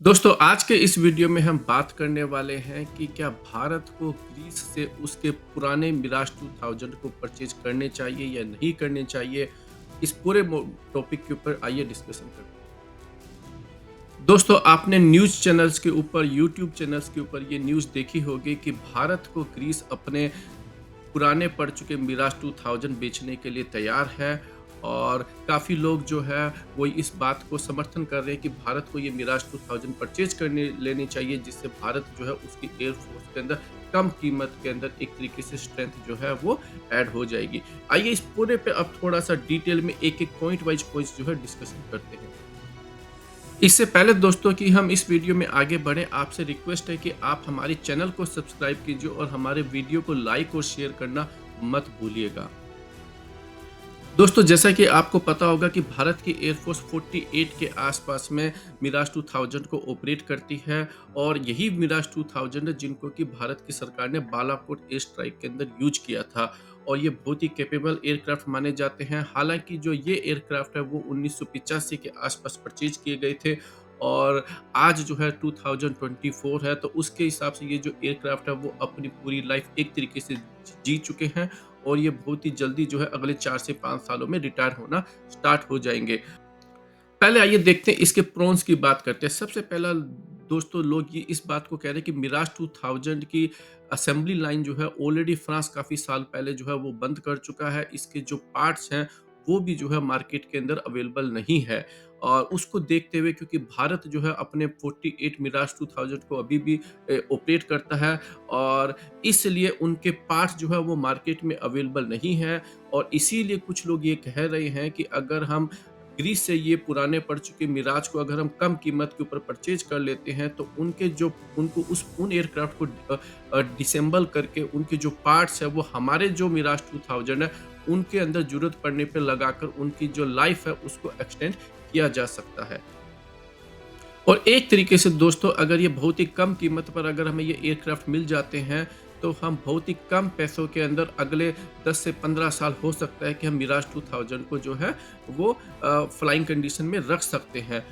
दोस्तों आज के इस वीडियो में हम बात करने वाले हैं कि क्या भारत को ग्रीस से उसके पुराने मिराज 2000 को परचेज करने चाहिए या नहीं करने चाहिए। इस पूरे टॉपिक के ऊपर आइए डिस्कशन करते हैं। दोस्तों आपने न्यूज़ चैनल्स के ऊपर यूट्यूब चैनल्स के ऊपर ये न्यूज़ देखी होगी कि भारत को ग्रीस अपने पुराने पड़ चुके मिराज 2000 बेचने के लिए तैयार है। और काफ़ी लोग जो है वो इस बात को समर्थन कर रहे हैं कि भारत को ये मिराज 2000 परचेज करने लेनी चाहिए, जिससे भारत जो है उसकी एयरफोर्स के अंदर कम कीमत के अंदर एक तरीके से स्ट्रेंथ जो है वो ऐड हो जाएगी। आइए इस पूरे पे अब थोड़ा सा डिटेल में एक एक पॉइंट वाइज पॉइंट्स जो है डिस्कशन करते हैं। इससे पहले दोस्तों कि हम इस वीडियो में आगे बढ़ें, आपसे रिक्वेस्ट है कि आप हमारे चैनल को सब्सक्राइब कीजिए और हमारे वीडियो को लाइक और शेयर करना मत भूलिएगा। दोस्तों जैसा कि आपको पता होगा कि भारत की एयरफोर्स 48 के आसपास में मिराज 2000 को ऑपरेट करती है। और यही मिराज 2000 है जिनको कि भारत की सरकार ने बालाकोट एयर स्ट्राइक के अंदर यूज किया था। और ये बहुत ही कैपेबल एयरक्राफ्ट माने जाते हैं। हालांकि जो ये एयरक्राफ्ट है वो 1985 के आसपास परचेज किए गए थे। और आज जो है 2024 है, तो उसके हिसाब से ये जो एयरक्राफ्ट है वो अपनी पूरी लाइफ एक तरीके से जी चुके हैं। और ये बहुत ही जल्दी जो है अगले 4 से 5 सालों में रिटायर होना स्टार्ट हो जाएँगे। पहले आइए देखते हैं इसके प्रॉन्स की बात करते हैं। सबसे पहला दोस्तों लोग ये इस बात को कह रहे हैं कि मिराज 2000 की असेंबली लाइन जो है ऑलरेडी फ्रांस काफ़ी साल पहले जो है वो बंद कर चुका है। इसके जो पार्ट्स हैं वो भी जो है मार्केट के अंदर अवेलेबल नहीं है। और उसको देखते हुए क्योंकि भारत जो है अपने 48 मिराज 2000 को अभी भी ऑपरेट करता है। और इसलिए उनके पार्ट्स जो है वो मार्केट में अवेलेबल नहीं है। और इसीलिए कुछ लोग ये कह रहे हैं कि अगर हम ग्रीस से ये पुराने पड़ चुके मिराज को अगर हम कम कीमत के ऊपर परचेज कर लेते हैं, तो उनके जो उनको उन एयरक्राफ्ट को डिसेंबल करके उनके जो पार्ट्स है वो हमारे जो मिराज 2000 है उनके अंदर जरूरत पड़ने पे लगाकर उनकी जो लाइफ है उसको एक्सटेंड किया जा सकता है। और एक तरीके से दोस्तों अगर ये बहुत ही कम कीमत पर अगर हमें ये एयरक्राफ्ट मिल जाते हैं, तो हम बहुत ही कम पैसों के अंदर अगले 10 से 15 साल हो सकता है कि हम मिराज 2000 को जो है वो फ्लाइंग कंडीशन में रख सकते हैं।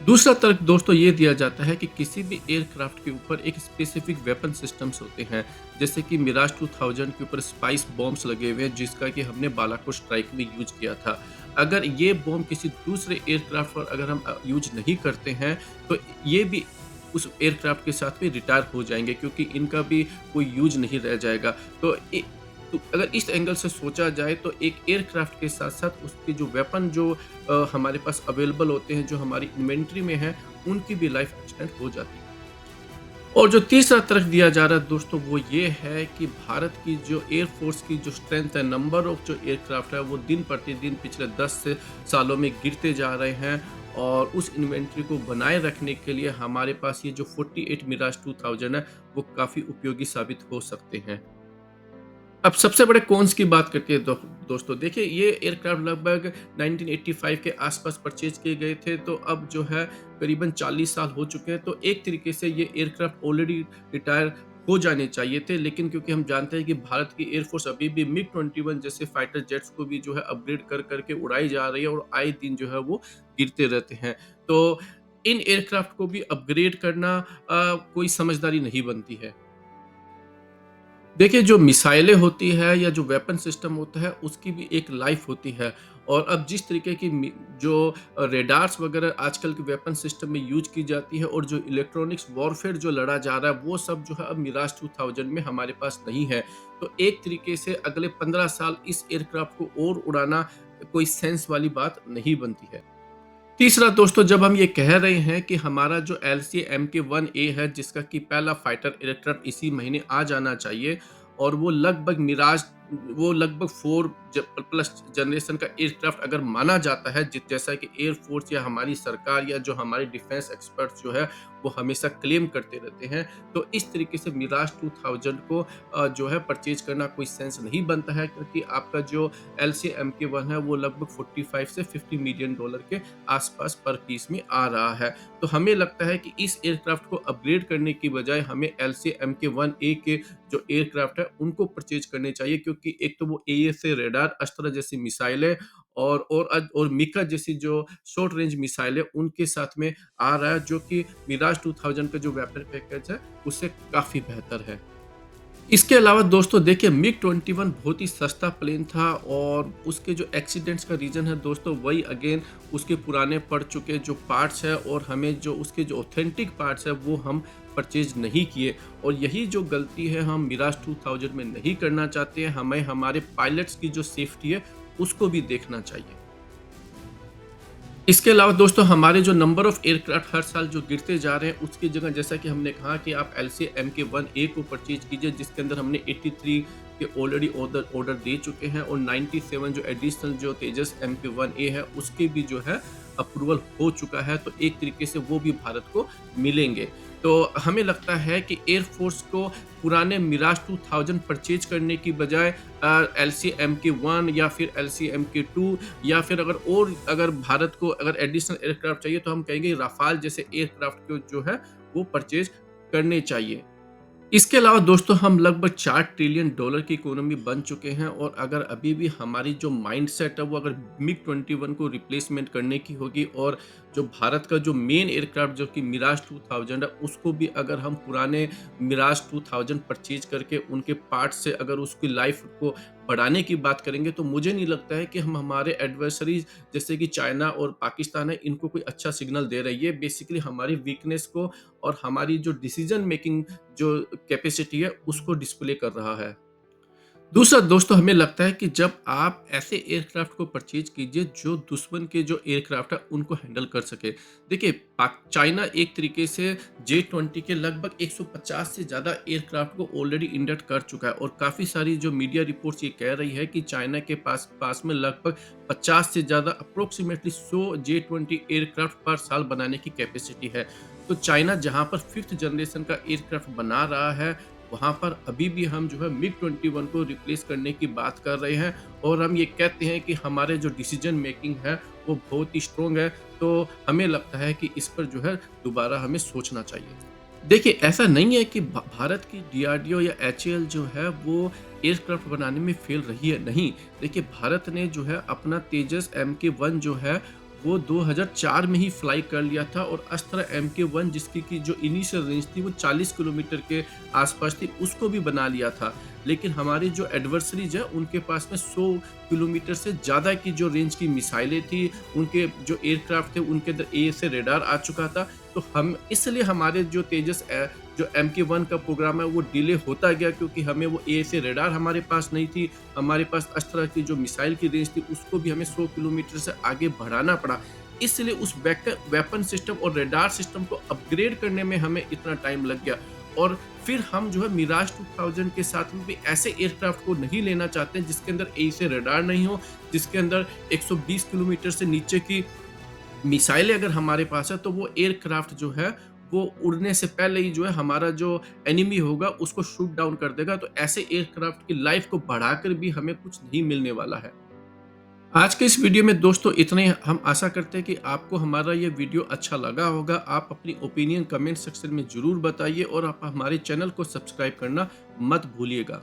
दूसरा तर्क दोस्तों ये दिया जाता है कि किसी भी एयरक्राफ्ट के ऊपर एक स्पेसिफिक वेपन सिस्टम्स होते हैं। जैसे कि मिराज 2000 के ऊपर स्पाइस बॉम्ब्स लगे हुए हैं जिसका कि हमने बालाकोट स्ट्राइक में यूज किया था। अगर ये बॉम्ब किसी दूसरे एयरक्राफ्ट पर अगर हम यूज नहीं करते हैं, तो ये भी उस एयरक्राफ्ट के साथ भी रिटायर हो जाएंगे क्योंकि इनका भी कोई यूज नहीं रह जाएगा। तो तो अगर इस एंगल से सोचा जाए तो एक एयरक्राफ्ट के साथ-साथ उसके जो वेपन जो हमारे पास अवेलेबल होते हैं, जो हमारी इन्वेंटरी में है, उनकी भी लाइफ एक्सटेंड हो जाती है। और जो तीसरा तर्क दिया जा रहा है दोस्तों वो ये है कि भारत की जो एयरफोर्स की जो स्ट्रेंथ है, नंबर ऑफ जो एयरक्राफ्ट है वो दिन प्रतिदिन पिछले 10 से सालों में गिरते जा रहे हैं। और उस इन्वेंटरी को बनाए रखने के लिए हमारे पास ये जो 48 मिराज 2000 है वो काफ़ी उपयोगी साबित हो सकते हैं। अब सबसे बड़े कॉन्स की बात करते हैं दोस्तों, देखिए ये एयरक्राफ्ट लगभग 1985 के आसपास परचेज किए गए थे, तो अब जो है करीबन 40 साल हो चुके हैं। तो एक तरीके से ये एयरक्राफ्ट ऑलरेडी रिटायर हो जाने चाहिए थे, लेकिन क्योंकि हम जानते हैं कि भारत की एयरफोर्स अभी भी मिग 21 जैसे फाइटर जेट्स को भी जो है अपग्रेड कर करके उड़ाई जा रही है और आए दिन जो है वो गिरते रहते हैं। तो इन एयरक्राफ्ट को भी अपग्रेड करना कोई समझदारी नहीं बनती है। देखिए, जो मिसाइलें होती है या जो वेपन सिस्टम होता है, उसकी भी एक लाइफ होती है। और अब जिस तरीके की जो रेडार्स वगैरह आजकल के वेपन सिस्टम में यूज की जाती है और जो इलेक्ट्रॉनिक्स वॉरफेयर जो लड़ा जा रहा है, वो सब जो है अब मिराज 2000 में हमारे पास नहीं है। तो एक तरीके से अगले 15 साल इस एयरक्राफ्ट को और उड़ाना कोई सेंस वाली बात नहीं बनती है। तीसरा दोस्तों, जब हम ये कह रहे हैं कि हमारा जो LCA-MK-1A है जिसका कि पहला फाइटर एयरक्राफ्ट इसी महीने आ जाना चाहिए, और वो लगभग 4 प्लस जनरेशन का एयरक्राफ्ट अगर माना जाता है, जैसा कि एयरफोर्स या हमारी सरकार या जो हमारे डिफेंस एक्सपर्ट्स जो है वो हमेशा क्लेम करते रहते हैं। तो इस तरीके से मिराज 2000 को जो है परचेज करना कोई सेंस नहीं बनता है, क्योंकि आपका जो LCA-MK-1 है वो लगभग 45 से 50 मिलियन डॉलर के आसपास पर पीस में आ रहा है। तो हमें लगता है कि इस एयरक्राफ्ट को अपग्रेड करने की बजाय हमें LCA-MK-1A के जो एयरक्राफ्ट है उनको परचेज करने चाहिए, क्योंकि एक तो वो AESA रेडार, अस्त्र जैसी मिसाइलें और मिका जैसी जो शॉर्ट रेंज मिसाइल है उनके साथ में आ रहा है, जो कि मिराज 2000 का जो वेपन पैकेज है उससे काफ़ी बेहतर है। इसके अलावा दोस्तों देखिए, मिग 21 बहुत ही सस्ता प्लेन था और उसके जो एक्सीडेंट्स का रीज़न है दोस्तों वही अगेन उसके पुराने पड़ चुके जो पार्ट्स है, और हमें जो उसके जो ऑथेंटिक पार्ट्स है वो हम परचेज नहीं किए, और यही जो गलती है हम मिराज 2000 में नहीं करना चाहते हैं। हमें हमारे पायलट्स की जो सेफ्टी है उसको भी देखना चाहिए। इसके अलावा दोस्तों हमारे जो नंबर ऑफ एयरक्राफ्ट हर साल जो गिरते जा रहे हैं उसकी जगह, जैसा कि हमने कहा कि आप LCA-MK1A को परचेज कीजिए, जिसके अंदर हमने 83 के ऑलरेडी ऑर्डर दे चुके हैं, और 97 जो एडिशनल जो तेजस MK1A है उसके भी जो है अप्रूवल हो चुका है, तो एक तरीके से वो भी भारत को मिलेंगे। तो हमें लगता है कि एयरफोर्स को पुराने मिराज 2000 परचेज करने की बजाय LCA-MK1 या फिर LCA-MK2, या फिर अगर भारत को अगर एडिशनल एयरक्राफ्ट चाहिए तो हम कहेंगे राफाल जैसे एयरक्राफ्ट को जो है वो परचेज करने चाहिए। इसके अलावा दोस्तों हम लगभग $4 ट्रिलियन की इकोनॉमी बन चुके हैं, और अगर अभी भी हमारी जो माइंडसेट है वो अगर मिग 21 को रिप्लेसमेंट करने की होगी, और जो भारत का जो मेन एयरक्राफ्ट जो कि मिराज 2000 है उसको भी अगर हम पुराने मिराज 2000 परचेज करके उनके पार्ट से अगर उसकी लाइफ को बढ़ाने की बात करेंगे, तो मुझे नहीं लगता है कि हम हमारे एडवर्सरीज जैसे कि चाइना और पाकिस्तान है इनको कोई अच्छा सिग्नल दे रही है। बेसिकली हमारी वीकनेस को और हमारी जो डिसीजन मेकिंग जो कैपेसिटी है उसको डिस्प्ले कर रहा है। दूसरा दोस्तों हमें लगता है कि जब आप ऐसे एयरक्राफ्ट को परचेज कीजिए जो दुश्मन के जो एयरक्राफ्ट है उनको हैंडल कर सके। देखिए, चाइना एक तरीके से J-20 के लगभग 150 से ज़्यादा एयरक्राफ्ट को ऑलरेडी इंडक्ट कर चुका है, और काफ़ी सारी जो मीडिया रिपोर्ट्स ये कह रही है कि चाइना के पास पास में लगभग 50 से ज़्यादा अप्रोक्सीमेटली 100 J-20 एयरक्राफ्ट पर साल बनाने की कैपेसिटी है। तो चाइना जहाँ पर 5th जनरेशन का एयरक्राफ्ट बना रहा है, वहाँ पर अभी भी हम जो है मिग 21 को रिप्लेस करने की बात कर रहे हैं, और हम ये कहते हैं कि हमारे जो डिसीजन मेकिंग है वो बहुत ही स्ट्रॉन्ग है। तो हमें लगता है कि इस पर जो है दोबारा हमें सोचना चाहिए। देखिए, ऐसा नहीं है कि भारत की DRDO या HAL जो है वो एयरक्राफ्ट बनाने में फेल रही है, नहीं। देखिए, भारत ने जो है अपना तेजस MK1 जो है वो 2004 में ही फ्लाई कर लिया था, और अस्त्र MK1 जिसकी की जो इनिशियल रेंज थी वो 40 किलोमीटर के आसपास थी, उसको भी बना लिया था। लेकिन हमारे जो एडवर्सरीज है उनके पास में 100 किलोमीटर से ज़्यादा की जो रेंज की मिसाइलें थी, उनके जो एयरक्राफ्ट थे उनके अंदर AESA रेडार आ चुका था। तो हम इसलिए हमारे जो तेजस जो MK1 का प्रोग्राम है वो डिले होता गया, क्योंकि हमें वो AESA रेडार हमारे पास नहीं थी। हमारे पास अस्त्र की जो मिसाइल की रेंज थी उसको भी हमें 100 किलोमीटर से आगे बढ़ाना पड़ा। इसलिए उस वेपन सिस्टम और रेडार सिस्टम को अपग्रेड करने में हमें इतना टाइम लग गया, और फिर हम जो है मिराज 2000 के साथ में भी ऐसे एयरक्राफ्ट को नहीं लेना चाहते हैं जिसके अंदर AESA रेडार नहीं हो, जिसके अंदर 120 किलोमीटर से नीचे की मिसाइलें अगर हमारे पास है, तो वो एयरक्राफ्ट जो है वो उड़ने से पहले ही जो है हमारा जो एनिमी होगा उसको शूट डाउन कर देगा। तो ऐसे एयरक्राफ्ट की लाइफ को बढ़ाकर भी हमें कुछ नहीं मिलने वाला है। आज के इस वीडियो में दोस्तों इतने ही। हम आशा करते हैं कि आपको हमारा ये वीडियो अच्छा लगा होगा। आप अपनी ओपिनियन कमेंट सेक्शन में ज़रूर बताइए, और आप हमारे चैनल को सब्सक्राइब करना मत भूलिएगा।